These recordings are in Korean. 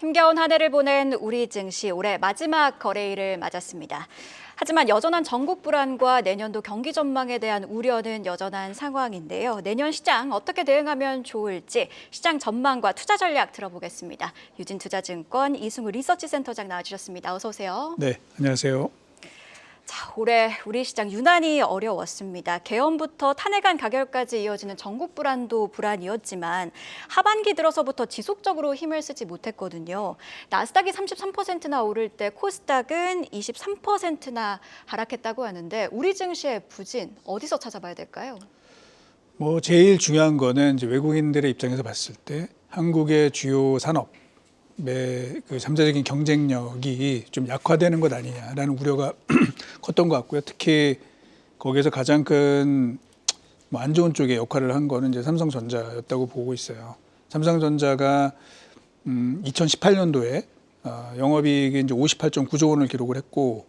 힘겨운 한 해를 보낸 우리 증시 올해 마지막 거래일을 맞았습니다. 하지만 여전한 전국 불안과 내년도 경기 전망에 대한 우려는 여전한 상황인데요. 내년 시장 어떻게 대응하면 좋을지 시장 전망과 투자 전략 들어보겠습니다. 유진투자증권 이승우 리서치센터장 나와주셨습니다. 어서 오세요. 네, 안녕하세요. 자, 올해 우리 시장 유난히 어려웠습니다. 개헌부터 탄핵안 가결까지 이어지는 전국 불안도 불안이었지만 하반기 들어서부터 지속적으로 힘을 쓰지 못했거든요. 나스닥이 33%나 오를 때 코스닥은 23%나 하락했다고 하는데 우리 증시의 부진 어디서 찾아봐야 될까요? 제일 중요한 거는 이제 외국인들의 입장에서 봤을 때 한국의 주요 산업의 그 잠재적인 경쟁력이 좀 약화되는 것 아니냐라는 우려가 컸던 것 같고요. 특히 거기에서 가장 큰 안 좋은 쪽에 역할을 한 거는 이제 삼성전자였다고 보고 있어요. 삼성전자가 2018년도에 영업이익이 이제 58.9조 원을 기록을 했고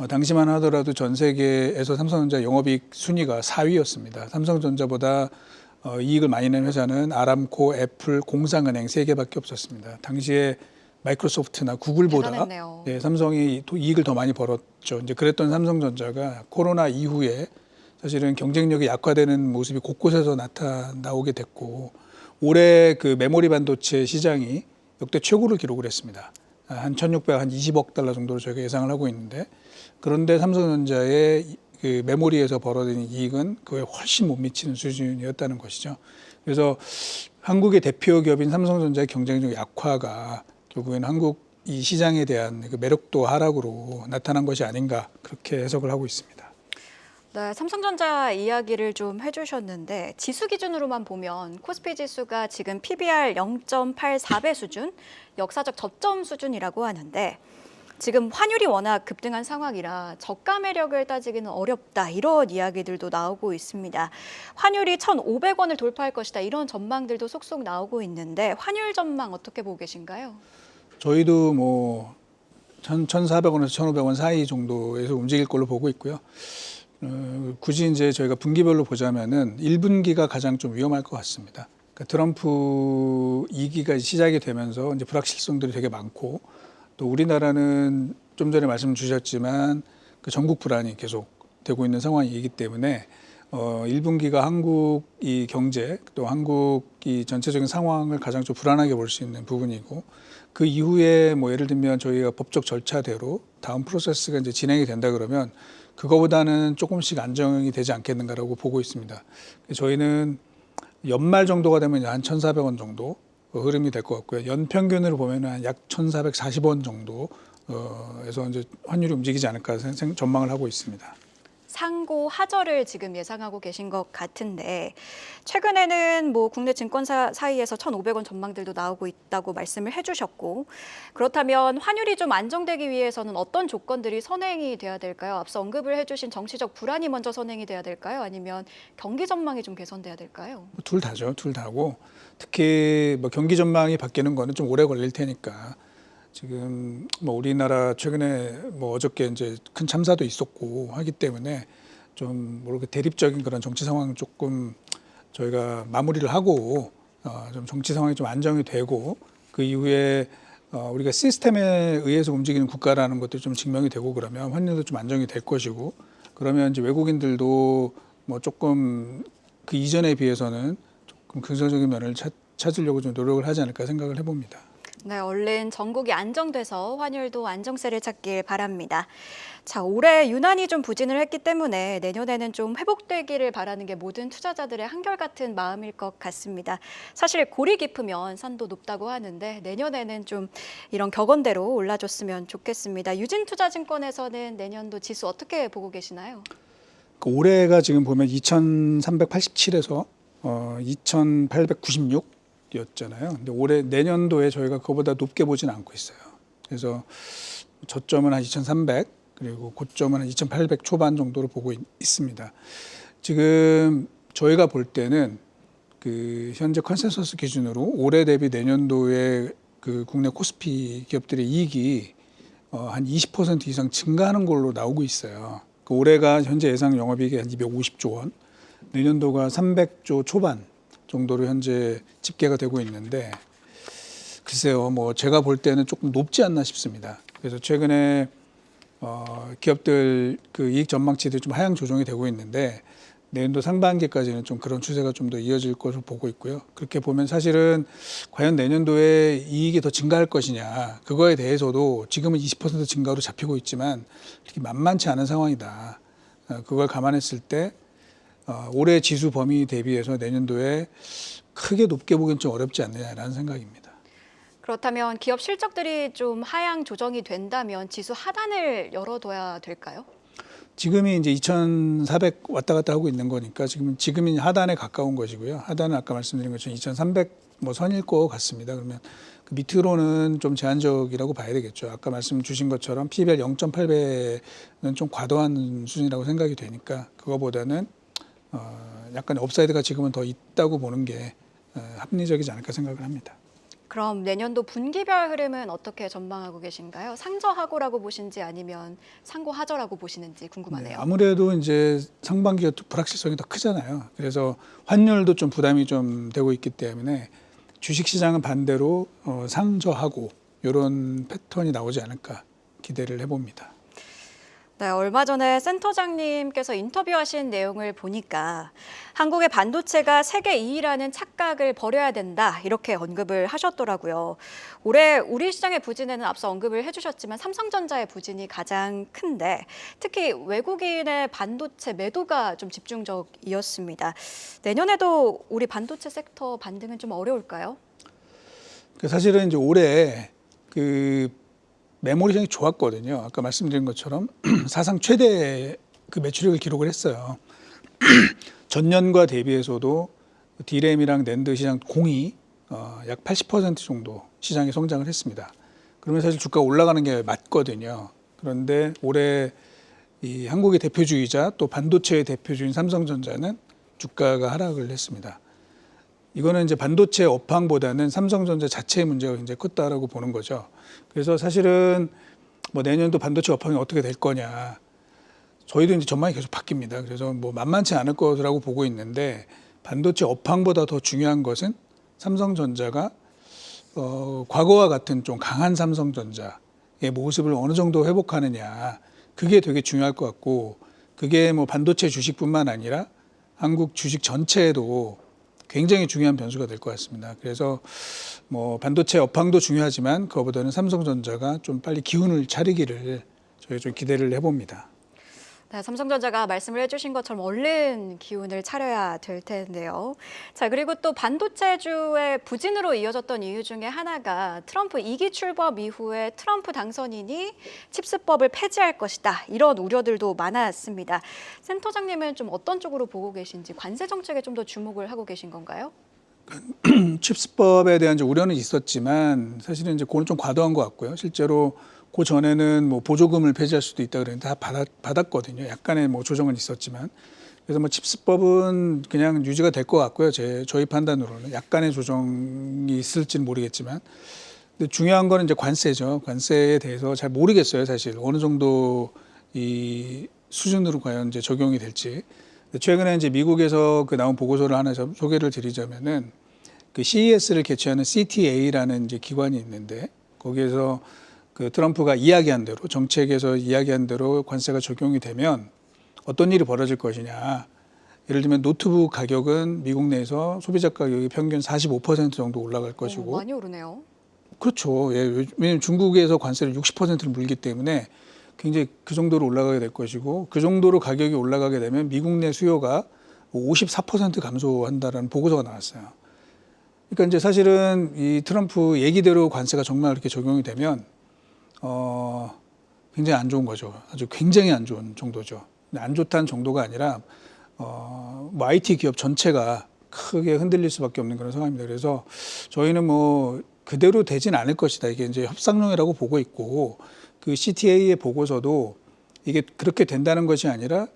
당시만 하더라도 전 세계에서 삼성전자 영업이익 순위가 4위였습니다. 삼성전자보다 이익을 많이 낸 회사는 아람코, 애플, 공상은행 3개밖에 없었습니다. 당시에 마이크로소프트나 구글보다 삼성이 이익을 더 많이 벌었죠. 이제 그랬던 삼성전자가 코로나 이후에 사실은 경쟁력이 약화되는 모습이 곳곳에서 나타나오게 됐고 올해 그 메모리 반도체 시장이 역대 최고를 기록을 했습니다. 한 1,620억 달러 정도로 저희가 예상을 하고 있는데 그런데 삼성전자의 그 메모리에서 벌어들인 이익은 그에 훨씬 못 미치는 수준이었다는 것이죠. 그래서 한국의 대표 기업인 삼성전자의 경쟁력 약화가 결국에는 한국 이 시장에 대한 그 매력도 하락으로 나타난 것이 아닌가 그렇게 해석을 하고 있습니다. 네, 삼성전자 이야기를 좀 해주셨는데 지수 기준으로만 보면 코스피 지수가 지금 PBR 0.84배 수준, 역사적 저점 수준이라고 하는데 지금 환율이 워낙 급등한 상황이라 저가 매력을 따지기는 어렵다 이런 이야기들도 나오고 있습니다. 환율이 1,500원을 돌파할 것이다 이런 전망들도 속속 나오고 있는데 환율 전망 어떻게 보고 계신가요? 저희도 1,400원에서 1,500원 사이 정도에서 움직일 걸로 보고 있고요. 굳이 이제 저희가 분기별로 보자면은 1분기가 가장 좀 위험할 것 같습니다. 그러니까 트럼프 2기가 시작이 되면서 이제 불확실성들이 되게 많고 또 우리나라는 좀 전에 말씀 주셨지만 그 전국 불안이 계속 되고 있는 상황이기 때문에 1분기가 한국 이 경제 또 한국 이 전체적인 상황을 가장 좀 불안하게 볼 수 있는 부분이고 그 이후에 예를 들면 저희가 법적 절차대로 다음 프로세스가 이제 진행이 된다 그러면 그거보다는 조금씩 안정이 되지 않겠는가라고 보고 있습니다. 저희는 연말 정도가 되면 한 1,400원 정도 흐름이 될 것 같고요. 연평균으로 보면 약 1,440원 정도에서 이제 환율이 움직이지 않을까 전망을 하고 있습니다. 상고 하저를 지금 예상하고 계신 것 같은데 최근에는 국내 증권사 사이에서 1,500원 전망들도 나오고 있다고 말씀을 해주셨고 그렇다면 환율이 좀 안정되기 위해서는 어떤 조건들이 선행이 돼야 될까요? 앞서 언급을 해주신 정치적 불안이 먼저 선행이 돼야 될까요? 아니면 경기 전망이 좀 개선돼야 될까요? 둘 다죠. 둘 다고 특히 경기 전망이 바뀌는 거는 좀 오래 걸릴 테니까 지금 우리나라 최근에 어저께 이제 큰 참사도 있었고 하기 때문에 좀 대립적인 그런 정치 상황 조금 저희가 마무리를 하고 좀 정치 상황이 좀 안정이 되고 그 이후에 우리가 시스템에 의해서 움직이는 국가라는 것도 좀 증명이 되고 그러면 환율도 좀 안정이 될 것이고 그러면 이제 외국인들도 조금 그 이전에 비해서는 조금 긍정적인 면을 찾으려고 좀 노력을 하지 않을까 생각을 해봅니다. 네, 얼른 전국이 안정돼서 환율도 안정세를 찾길 바랍니다. 자, 올해 유난히 좀 부진을 했기 때문에 내년에는 좀 회복되기를 바라는 게 모든 투자자들의 한결같은 마음일 것 같습니다. 사실 골이 깊으면 산도 높다고 하는데 내년에는 좀 이런 격언대로 올라줬으면 좋겠습니다. 유진투자증권에서는 내년도 지수 어떻게 보고 계시나요? 올해가 지금 보면 2,387에서 2,896 였잖아요. 근데 올해 내년도에 저희가 그거보다 높게 보진 않고 있어요. 그래서 저점은 한 2,300 그리고 고점은 한 2,800 초반 정도로 보고 있습니다. 지금 저희가 볼 때는 그 현재 컨센서스 기준으로 올해 대비 내년도에 그 국내 코스피 기업들의 이익이 한 20% 이상 증가하는 걸로 나오고 있어요. 그 올해가 현재 예상 영업이익이 한 250조 원, 내년도가 300조 초반 정도로 현재 집계가 되고 있는데 글쎄요, 뭐 제가 볼 때는 조금 높지 않나 싶습니다. 그래서 최근에 기업들 그 이익 전망치들이 좀 하향 조정이 되고 있는데 내년도 상반기까지는 좀 그런 추세가 좀 더 이어질 것으로 보고 있고요. 그렇게 보면 사실은 과연 내년도에 이익이 더 증가할 것이냐 그거에 대해서도 지금은 20% 증가로 잡히고 있지만 이렇게 만만치 않은 상황이다. 그걸 감안했을 때 올해 지수 범위 대비해서 내년도에 크게 높게 보기는 좀 어렵지 않느냐라는 생각입니다. 그렇다면 기업 실적들이 좀 하향 조정이 된다면 지수 하단을 열어둬야 될까요? 지금이 이제 2,400 왔다 갔다 하고 있는 거니까 지금이 하단에 가까운 것이고요. 하단은 아까 말씀드린 것처럼 2,300 뭐 선일 것 같습니다. 그러면 그 밑으로는 좀 제한적이라고 봐야 되겠죠. 아까 말씀 주신 것처럼 PBR 0.8배는 좀 과도한 수준이라고 생각이 되니까 그거보다는 약간 업사이드가 지금은 더 있다고 보는 게 합리적이지 않을까 생각을 합니다. 그럼 내년도 분기별 흐름은 어떻게 전망하고 계신가요? 상저하고라고 보신지 아니면 상고하저라고 보시는지 궁금하네요. 네, 아무래도 이제 상반기가 불확실성이 더 크잖아요. 그래서 환율도 좀 부담이 좀 되고 있기 때문에 주식시장은 반대로 상저하고 이런 패턴이 나오지 않을까 기대를 해봅니다. 네, 얼마 전에 센터장님께서 인터뷰하신 내용을 보니까 한국의 반도체가 세계 2위라는 착각을 버려야 된다 이렇게 언급을 하셨더라고요. 올해 우리 시장의 부진에는 앞서 언급을 해주셨지만 삼성전자의 부진이 가장 큰데 특히 외국인의 반도체 매도가 좀 집중적이었습니다. 내년에도 우리 반도체 섹터 반등은 좀 어려울까요? 사실은 이제 올해 그 메모리 시장이 좋았거든요. 아까 말씀드린 것처럼 사상 최대 그 매출액을 기록을 했어요. 전년과 대비해서도 D램이랑 낸드 시장 공이 약 80% 정도 시장이 성장을 했습니다. 그러면 사실 주가가 올라가는 게 맞거든요. 그런데 올해 이 한국의 대표주이자 또 반도체의 대표주인 삼성전자는 주가가 하락을 했습니다. 이거는 이제 반도체 업황보다는 삼성전자 자체의 문제가 굉장히 컸다라고 보는 거죠. 그래서 사실은 뭐 내년도 반도체 업황이 어떻게 될 거냐. 저희도 이제 전망이 계속 바뀝니다. 그래서 뭐 만만치 않을 거라고 보고 있는데 반도체 업황보다 더 중요한 것은 삼성전자가 과거와 같은 좀 강한 삼성전자의 모습을 어느 정도 회복하느냐. 그게 되게 중요할 것 같고 그게 뭐 반도체 주식뿐만 아니라 한국 주식 전체에도 굉장히 중요한 변수가 될 것 같습니다. 그래서 뭐 반도체 업황도 중요하지만 그거보다는 삼성전자가 좀 빨리 기운을 차리기를 저희 좀 기대를 해봅니다. 네, 삼성전자가 말씀을 해주신 것처럼 얼른 기운을 차려야 될 텐데요. 자, 그리고 또 반도체주의 부진으로 이어졌던 이유 중에 하나가 트럼프 2기 출범 이후에 트럼프 당선인이 칩스법을 폐지할 것이다. 이런 우려들도 많았습니다. 센터장님은 좀 어떤 쪽으로 보고 계신지 관세 정책에 좀 더 주목을 하고 계신 건가요? 칩스법에 대한 이제 우려는 있었지만 사실은 이제 그건 좀 과도한 것 같고요. 실제로 그 전에는 뭐 보조금을 폐지할 수도 있다 그랬는데 다 받았거든요. 약간의 뭐 조정은 있었지만 그래서 뭐 칩스법은 그냥 유지가 될 것 같고요. 저희 판단으로는 약간의 조정이 있을지는 모르겠지만 근데 중요한 거는 이제 관세죠. 관세에 대해서 잘 모르겠어요. 사실 어느 정도 이 수준으로 과연 이제 적용이 될지. 최근에 이제 미국에서 그 나온 보고서를 하나 소개를 드리자면은 그 CES를 개최하는 CTA라는 이제 기관이 있는데 거기에서 그 트럼프가 이야기한 대로 정책에서 이야기한 대로 관세가 적용이 되면 어떤 일이 벌어질 것이냐. 예를 들면 노트북 가격은 미국 내에서 소비자 가격이 평균 45% 정도 올라갈 것이고. 많이 오르네요. 그렇죠. 예, 왜냐하면 중국에서 관세를 60%를 물기 때문에 굉장히 그 정도로 올라가게 될 것이고 그 정도로 가격이 올라가게 되면 미국 내 수요가 54% 감소한다라는 보고서가 나왔어요. 그러니까 이제 사실은 이 트럼프 얘기대로 관세가 정말 그렇게 적용이 되면 굉장히 안 좋은 거죠. 아주 굉장히 안 좋은 정도죠. 안 좋다는 정도가 아니라 뭐 IT 기업 전체가 크게 흔들릴 수밖에 없는 그런 상황입니다. 그래서 저희는 뭐 그대로 되진 않을 것이다. 이게 이제 협상용이라고 보고 있고 그 CTA의 보고서도 이게 그렇게 된다는 것이 아니라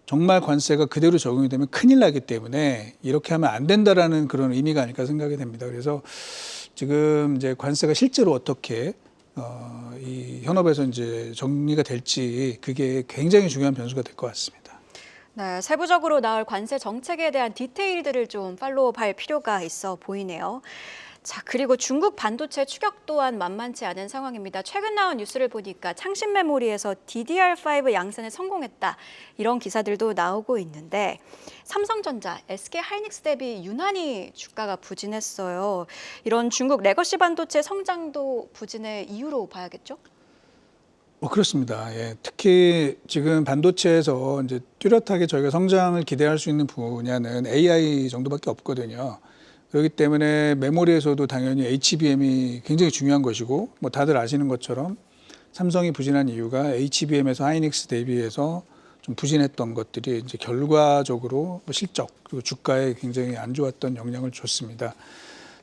정말 관세가 그대로 적용이 되면 큰일 나기 때문에 이렇게 하면 안 된다라는 그런 의미가 아닐까 생각이 됩니다. 그래서 지금 이제 관세가 실제로 어떻게 이 현업에서 이제 정리가 될지 그게 굉장히 중요한 변수가 될 것 같습니다. 네, 세부적으로 나올 관세 정책에 대한 디테일들을 좀 팔로우할 필요가 있어 보이네요. 자, 그리고 중국 반도체 추격 또한 만만치 않은 상황입니다. 최근 나온 뉴스를 보니까 창신 메모리에서 DDR5 양산에 성공했다. 이런 기사들도 나오고 있는데 삼성전자, SK하이닉스 대비 유난히 주가가 부진했어요. 이런 중국 레거시 반도체 성장도 부진의 이유로 봐야겠죠? 그렇습니다. 예, 특히 지금 반도체에서 이제 뚜렷하게 저희가 성장을 기대할 수 있는 분야는 AI 정도밖에 없거든요. 그렇기 때문에 메모리에서도 당연히 HBM이 굉장히 중요한 것이고, 뭐 다들 아시는 것처럼 삼성이 부진한 이유가 HBM에서 하이닉스 대비해서 좀 부진했던 것들이 이제 결과적으로 뭐 실적 그리고 주가에 굉장히 안 좋았던 영향을 줬습니다.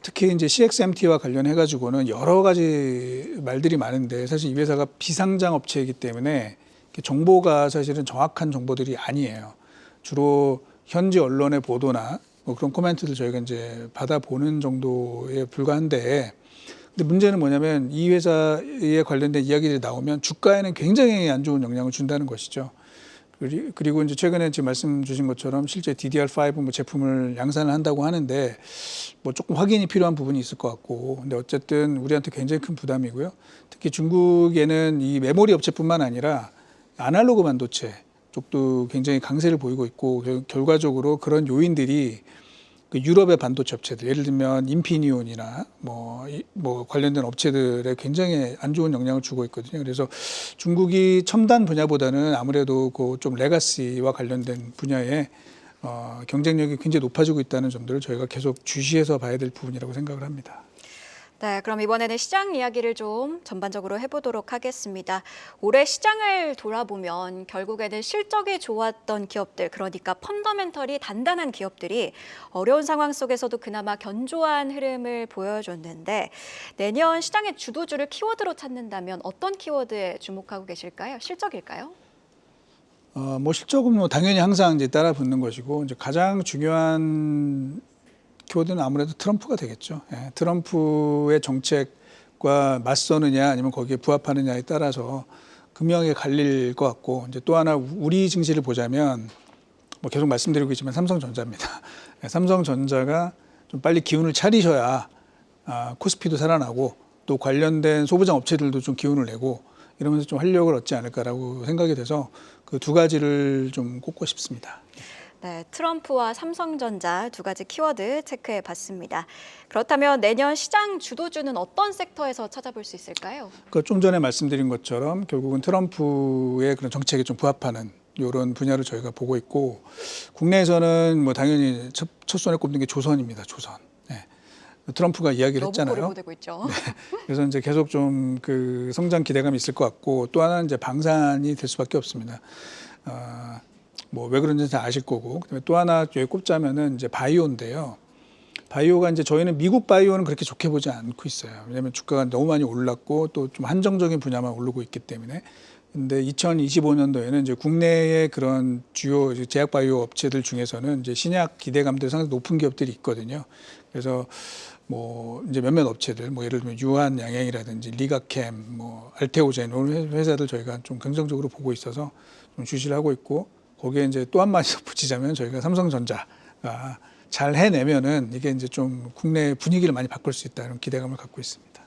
특히 이제 CXMT와 관련해 가지고는 여러 가지 말들이 많은데 사실 이 회사가 비상장 업체이기 때문에 정보가 사실은 정확한 정보들이 아니에요. 주로 현지 언론의 보도나 뭐 그런 코멘트들 저희가 이제 받아보는 정도에 불과한데, 근데 문제는 뭐냐면 이 회사에 관련된 이야기들이 나오면 주가에는 굉장히 안 좋은 영향을 준다는 것이죠. 그리고 이제 최근에 지금 말씀 주신 것처럼 실제 DDR5 뭐 제품을 양산을 한다고 하는데 뭐 조금 확인이 필요한 부분이 있을 것 같고, 근데 어쨌든 우리한테 굉장히 큰 부담이고요. 특히 중국에는 이 메모리 업체뿐만 아니라 아날로그 반도체 쪽도 굉장히 강세를 보이고 있고, 결과적으로 그런 요인들이 그 유럽의 반도체 업체들, 예를 들면 인피니온이나 뭐 관련된 업체들에 굉장히 안 좋은 영향을 주고 있거든요. 그래서 중국이 첨단 분야보다는 아무래도 그 좀 레가시와 관련된 분야에 경쟁력이 굉장히 높아지고 있다는 점들을 저희가 계속 주시해서 봐야 될 부분이라고 생각을 합니다. 네, 그럼 이번에는 시장 이야기를 좀 전반적으로 해보도록 하겠습니다. 올해 시장을 돌아보면 결국에는 실적이 좋았던 기업들, 그러니까 펀더멘털이 단단한 기업들이 어려운 상황 속에서도 그나마 견조한 흐름을 보여줬는데, 내년 시장의 주도주를 키워드로 찾는다면 어떤 키워드에 주목하고 계실까요? 실적일까요? 뭐 실적은 뭐 당연히 항상 이제 따라 붙는 것이고, 이제 가장 중요한 키워드는 아무래도 트럼프가 되겠죠. 예, 트럼프의 정책과 맞서느냐 아니면 거기에 부합하느냐에 따라서 극명하게 갈릴 것 같고, 이제 또 하나 우리 증시를 보자면 뭐 계속 말씀드리고 있지만 삼성전자입니다. 예, 삼성전자가 좀 빨리 기운을 차리셔야 코스피도 살아나고 또 관련된 소부장 업체들도 좀 기운을 내고 이러면서 좀 활력을 얻지 않을까라고 생각이 돼서 그 두 가지를 좀 꼽고 싶습니다. 네, 트럼프와 삼성전자 두 가지 키워드 체크해 봤습니다. 그렇다면 내년 시장 주도주는 어떤 섹터에서 찾아볼 수 있을까요? 좀 전에 말씀드린 것처럼 결국은 트럼프의 그런 정책에 좀 부합하는 이런 분야를 저희가 보고 있고, 국내에서는 뭐 당연히 첫 손에 꼽는 게 조선입니다. 조선. 네. 트럼프가 이야기를 했잖아요. 러브콜을 보내고 있죠. 네. 그래서 이제 계속 좀 그 성장 기대감이 있을 것 같고, 또 하나는 이제 방산이 될 수밖에 없습니다. 뭐 왜 그런지 잘 아실 거고, 그다음에 또 하나 여기 꼽자면은 이제 바이오인데요. 바이오가 이제 저희는 미국 바이오는 그렇게 좋게 보지 않고 있어요. 왜냐하면 주가가 너무 많이 올랐고 또 좀 한정적인 분야만 오르고 있기 때문에. 근데 2025년도에는 이제 국내의 그런 주요 제약 바이오 업체들 중에서는 이제 신약 기대감들이 상당히 높은 기업들이 있거든요. 그래서 뭐 이제 몇몇 업체들, 뭐 예를 들면 유한 양행이라든지 리가캠, 뭐 알테오젠 이런 회사들 저희가 좀 긍정적으로 보고 있어서 좀 주시를 하고 있고, 거기에 이제 또 한 마디 덧붙이자면 저희가 삼성전자가 잘 해내면은 이게 이제 좀 국내 분위기를 많이 바꿀 수 있다는 기대감을 갖고 있습니다.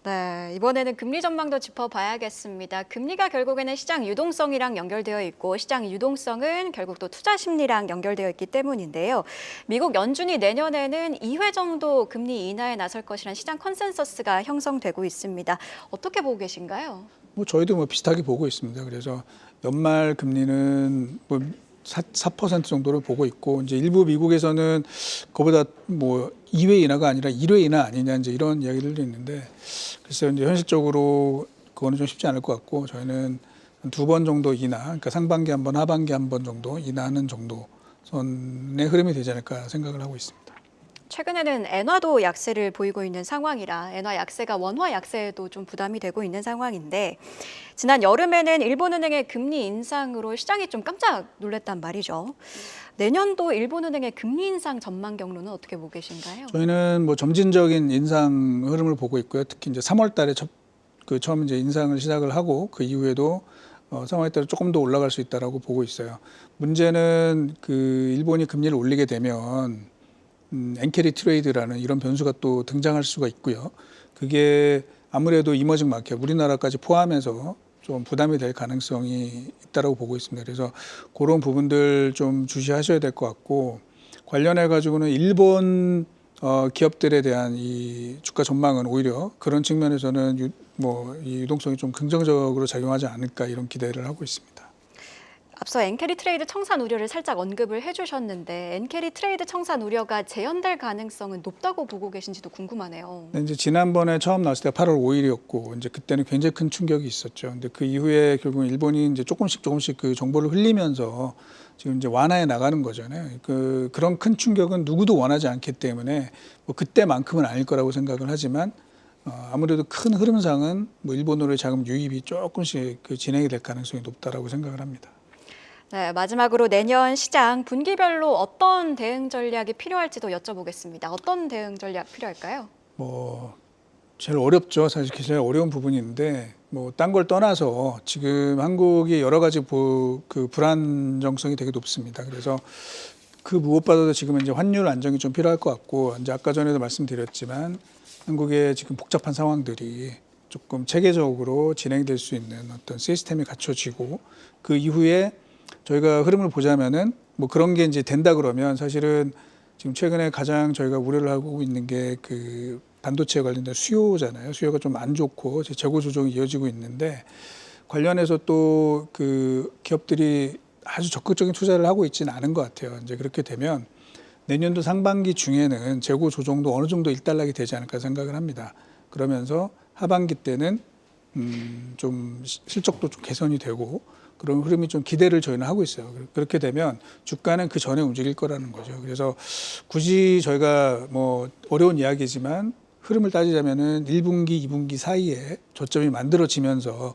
네, 이번에는 금리 전망도 짚어봐야겠습니다. 금리가 결국에는 시장 유동성이랑 연결되어 있고, 시장 유동성은 결국 또 투자 심리랑 연결되어 있기 때문인데요. 미국 연준이 내년에는 2회 정도 금리 인하에 나설 것이라는 시장 컨센서스가 형성되고 있습니다. 어떻게 보고 계신가요? 뭐 저희도 뭐 비슷하게 보고 있습니다. 그래서 연말 금리는 뭐 4% 정도를 보고 있고, 이제 일부 미국에서는 그보다 뭐 2회 인하가 아니라 1회 인하 아니냐 이제 이런 이야기들도 있는데, 글쎄요, 이제 현실적으로 그거는 좀 쉽지 않을 것 같고, 저희는 두 번 정도 인하, 그러니까 상반기 한 번, 하반기 한 번 정도 인하하는 정도 선의 흐름이 되지 않을까 생각을 하고 있습니다. 최근에는 엔화도 약세를 보이고 있는 상황이라 엔화 약세가 원화 약세에도 좀 부담이 되고 있는 상황인데, 지난 여름에는 일본은행의 금리 인상으로 시장이 좀 깜짝 놀랐단 말이죠. 내년도 일본은행의 금리 인상 전망 경로는 어떻게 보고 계신가요? 저희는 뭐 점진적인 인상 흐름을 보고 있고요. 특히 이제 3월 달에 처음 이제 인상을 시작을 하고 그 이후에도 3월 달에 조금 더 올라갈 수 있다라고 보고 있어요. 문제는 그 일본이 금리를 올리게 되면 엔캐리 트레이드라는 이런 변수가 또 등장할 수가 있고요. 그게 아무래도 이머징 마켓, 우리나라까지 포함해서 좀 부담이 될 가능성이 있다고 보고 있습니다. 그래서 그런 부분들 좀 주시하셔야 될 것 같고, 관련해 가지고는 일본 기업들에 대한 이 주가 전망은 오히려 그런 측면에서는 이 유동성이 좀 긍정적으로 작용하지 않을까 이런 기대를 하고 있습니다. 앞서 엔캐리 트레이드 청산 우려를 살짝 언급을 해주셨는데 엔캐리 트레이드 청산 우려가 재현될 가능성은 높다고 보고 계신지도 궁금하네요. 근데 이제 지난번에 처음 나왔을 때 8월 5일이었고 이제 그때는 굉장히 큰 충격이 있었죠. 근데 그 이후에 결국 일본이 이제 조금씩 그 정보를 흘리면서 지금 이제 완화해 나가는 거잖아요. 그런 큰 충격은 누구도 원하지 않기 때문에 뭐 그때만큼은 아닐 거라고 생각을 하지만 아무래도 큰 흐름상은 뭐 일본으로의 자금 유입이 조금씩 진행이 될 가능성이 높다라고 생각을 합니다. 네, 마지막으로 내년 시장 분기별로 어떤 대응 전략이 필요할지도 여쭤보겠습니다. 어떤 대응 전략 필요할까요? 뭐 제일 어렵죠. 사실 제일 어려운 부분인데 뭐 딴 걸 떠나서 지금 한국이 여러 가지 그 불안정성이 되게 높습니다. 그래서 그 무엇보다도 지금 이제 환율 안정이 좀 필요할 것 같고 이제 아까 전에도 말씀드렸지만 한국의 지금 복잡한 상황들이 조금 체계적으로 진행될 수 있는 어떤 시스템이 갖춰지고 그 이후에 저희가 흐름을 보자면은 뭐 그런 게 이제 된다 그러면 사실은 지금 최근에 가장 저희가 우려를 하고 있는 게 그 반도체에 관련된 수요잖아요. 수요가 좀 안 좋고 재고 조정이 이어지고 있는데 관련해서 또 그 기업들이 아주 적극적인 투자를 하고 있지는 않은 것 같아요. 이제 그렇게 되면 내년도 상반기 중에는 재고 조정도 어느 정도 일단락이 되지 않을까 생각을 합니다. 그러면서 하반기 때는 좀 실적도 좀 개선이 되고 그런 흐름이 좀 기대를 저희는 하고 있어요. 그렇게 되면 주가는 그 전에 움직일 거라는 거죠. 그래서 굳이 저희가 뭐 어려운 이야기지만 흐름을 따지자면은 1분기, 2분기 사이에 저점이 만들어지면서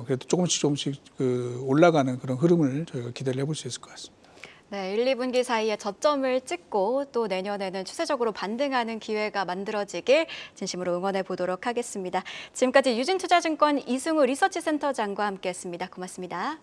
그래도 조금씩 그 올라가는 그런 흐름을 저희가 기대를 해볼 수 있을 것 같습니다. 네, 1, 2분기 사이에 저점을 찍고 또 내년에는 추세적으로 반등하는 기회가 만들어지길 진심으로 응원해 보도록 하겠습니다. 지금까지 유진투자증권 이승우 리서치센터장과 함께했습니다. 고맙습니다.